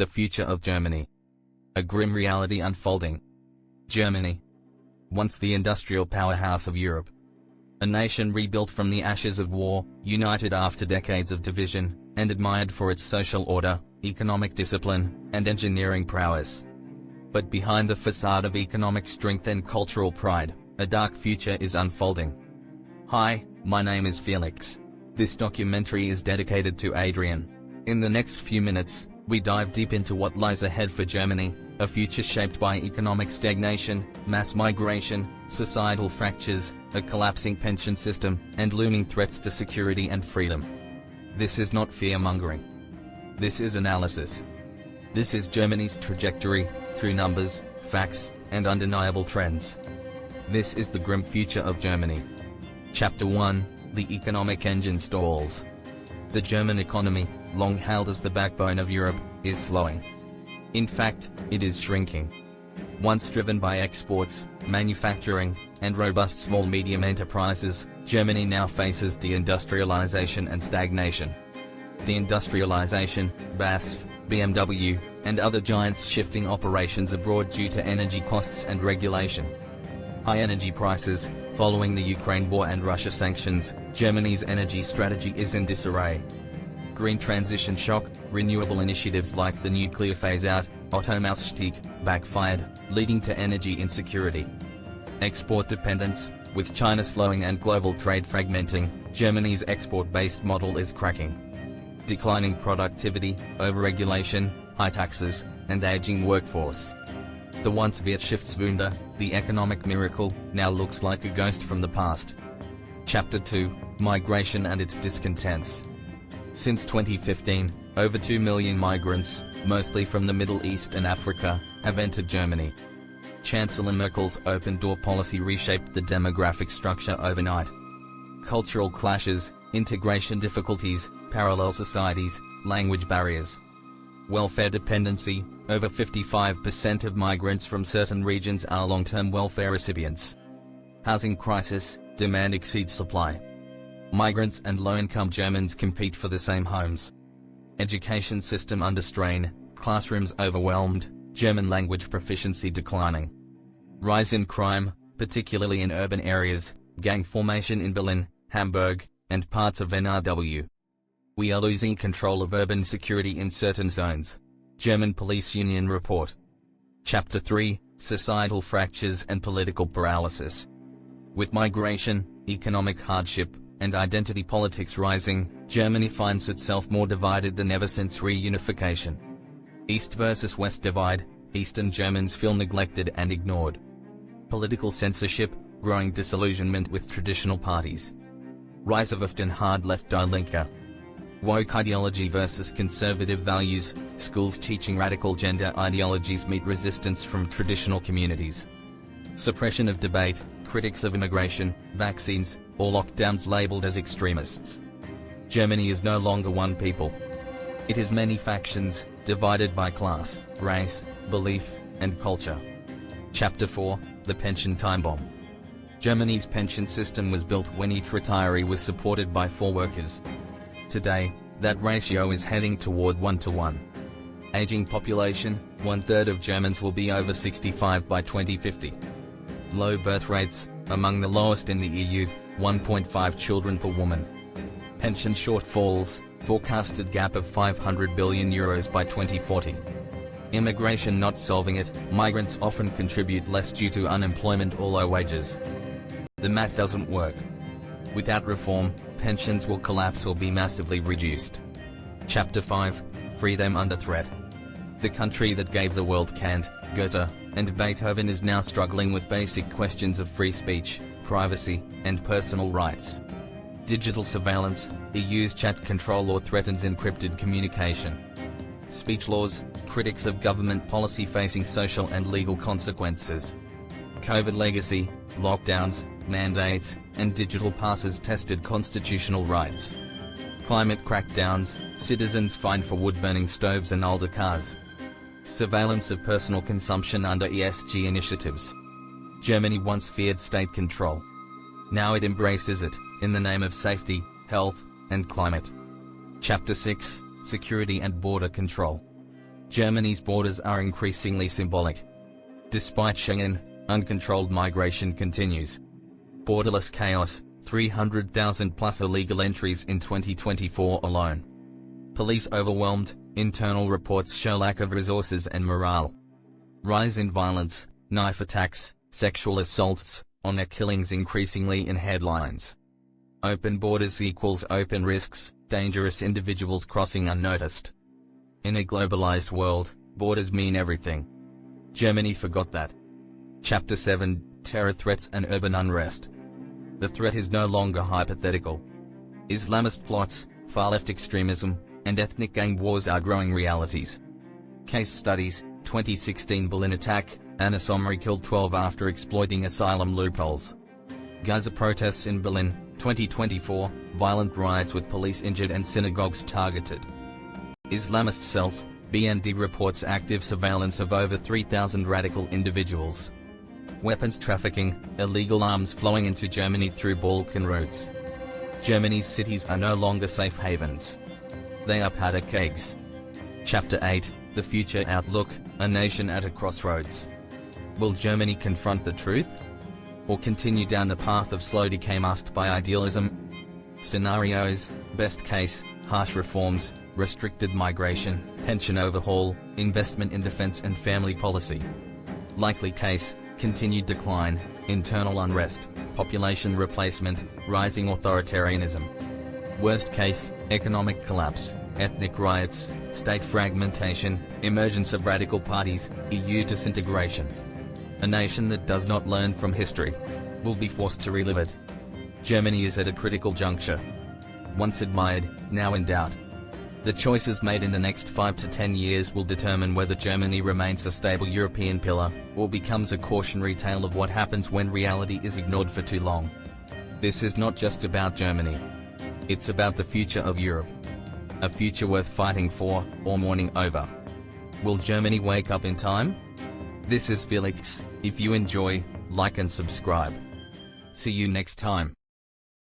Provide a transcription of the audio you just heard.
The future of Germany. A grim reality unfolding. Germany. Once the industrial powerhouse of Europe. A nation rebuilt from the ashes of war, united after decades of division, and admired for its social order, economic discipline, and engineering prowess. But behind the facade of economic strength and cultural pride, a dark future is unfolding. Hi, my name is Felix. This documentary is dedicated to Adrian. In the next few minutes, we dive deep into what lies ahead for Germany, a future shaped by economic stagnation, mass migration, societal fractures, a collapsing pension system, and looming threats to security and freedom. This is not fearmongering. This is analysis. This is Germany's trajectory, through numbers, facts, and undeniable trends. This is the grim future of Germany. Chapter 1, The Economic Engine Stalls. The German economy, long hailed as the backbone of Europe, is slowing. In fact, it is shrinking. Once driven by exports, manufacturing, and robust small-medium enterprises, Germany now faces deindustrialization and stagnation. Deindustrialization, BASF, BMW, and other giants shifting operations abroad due to energy costs and regulation. High energy prices, following the Ukraine war and Russia sanctions, Germany's energy strategy is in disarray. Green transition shock, renewable initiatives like the nuclear phase-out, Atomausstieg, backfired, leading to energy insecurity. Export dependence, with China slowing and global trade fragmenting, Germany's export-based model is cracking. Declining productivity, overregulation, high taxes, and aging workforce. The once Wirtschaftswunder, the economic miracle, now looks like a ghost from the past. Chapter 2, Migration and its discontents. Since 2015, over 2 million migrants, mostly from the Middle East and Africa, have entered Germany. Chancellor Merkel's open-door policy reshaped the demographic structure overnight. Cultural clashes, integration difficulties, parallel societies, language barriers. Welfare dependency, over 55% of migrants from certain regions are long-term welfare recipients. Housing crisis, demand exceeds supply. Migrants and low-income Germans compete for the same homes. Education system under strain, classrooms overwhelmed, German language proficiency declining. Rise in crime, particularly in urban areas, gang formation in Berlin, Hamburg, and parts of NRW. We are losing control of urban security in certain zones. German Police Union report. Chapter 3, Societal fractures and political paralysis. With migration, economic hardship, and identity politics rising, Germany finds itself more divided than ever since reunification. East versus West divide, Eastern Germans feel neglected and ignored. Political censorship, growing disillusionment with traditional parties. Rise of often hard-left Die Linke. Woke ideology versus conservative values, schools teaching radical gender ideologies meet resistance from traditional communities. Suppression of debate, critics of immigration, vaccines, or lockdowns labeled as extremists. Germany is no longer one people. It is many factions, divided by class, race, belief, and culture. Chapter 4, The Pension Time Bomb. Germany's pension system was built when each retiree was supported by 4 workers. Today, that ratio is heading toward 1-to-1. Aging population, 1/3 of Germans will be over 65 by 2050. Low birth rates, among the lowest in the EU, 1.5 children per woman. Pension shortfalls, forecasted gap of €500 billion by 2040. Immigration not solving it, migrants often contribute less due to unemployment or low wages. The math doesn't work. Without reform, pensions will collapse or be massively reduced. Chapter 5, Freedom under threat. The country that gave the world Kant, Goethe, and Beethoven is now struggling with basic questions of free speech, privacy, and personal rights. Digital surveillance, EU's chat control law threatens encrypted communication. Speech laws, critics of government policy facing social and legal consequences. COVID legacy, lockdowns, mandates, and digital passes tested constitutional rights. Climate crackdowns, citizens fined for wood-burning stoves and older cars. Surveillance of personal consumption under ESG initiatives. Germany once feared state control. Now it embraces it, in the name of safety, health, and climate. Chapter 6, Security and Border Control. Germany's borders are increasingly symbolic. Despite Schengen, uncontrolled migration continues. Borderless chaos, 300,000 plus illegal entries in 2024 alone. Police overwhelmed, internal reports show lack of resources and morale. Rise in violence, knife attacks, sexual assaults, honor killings increasingly in headlines. Open borders equals open risks, dangerous individuals crossing unnoticed. In a globalized world, borders mean everything. Germany forgot that. Chapter 7, Terror Threats and Urban Unrest. The threat is no longer hypothetical. Islamist plots, far-left extremism, and ethnic gang wars are growing realities. Case studies: 2016 Berlin attack, Anas Omri killed 12 after exploiting asylum loopholes. Gaza protests in Berlin, 2024, violent riots with police injured and synagogues targeted. Islamist cells, BND reports active surveillance of over 3,000 radical individuals. Weapons trafficking, illegal arms flowing into Germany through Balkan routes. Germany's cities are no longer safe havens. They are powder kegs. Chapter 8, The Future Outlook, A Nation at a Crossroads. Will Germany confront the truth? Or continue down the path of slow decay masked by idealism? Scenarios: best case, harsh reforms, restricted migration, pension overhaul, investment in defense and family policy. Likely case: continued decline, internal unrest, population replacement, rising authoritarianism. Worst case: economic collapse, ethnic riots, state fragmentation, emergence of radical parties, EU disintegration. A nation that does not learn from history will be forced to relive it. Germany is at a critical juncture. Once admired, now in doubt. The choices made in the next 5 to 10 years will determine whether Germany remains a stable European pillar, or becomes a cautionary tale of what happens when reality is ignored for too long. This is not just about Germany. It's about the future of Europe. A future worth fighting for, or mourning over. Will Germany wake up in time? This is Felix. If you enjoy, like and subscribe. See you next time.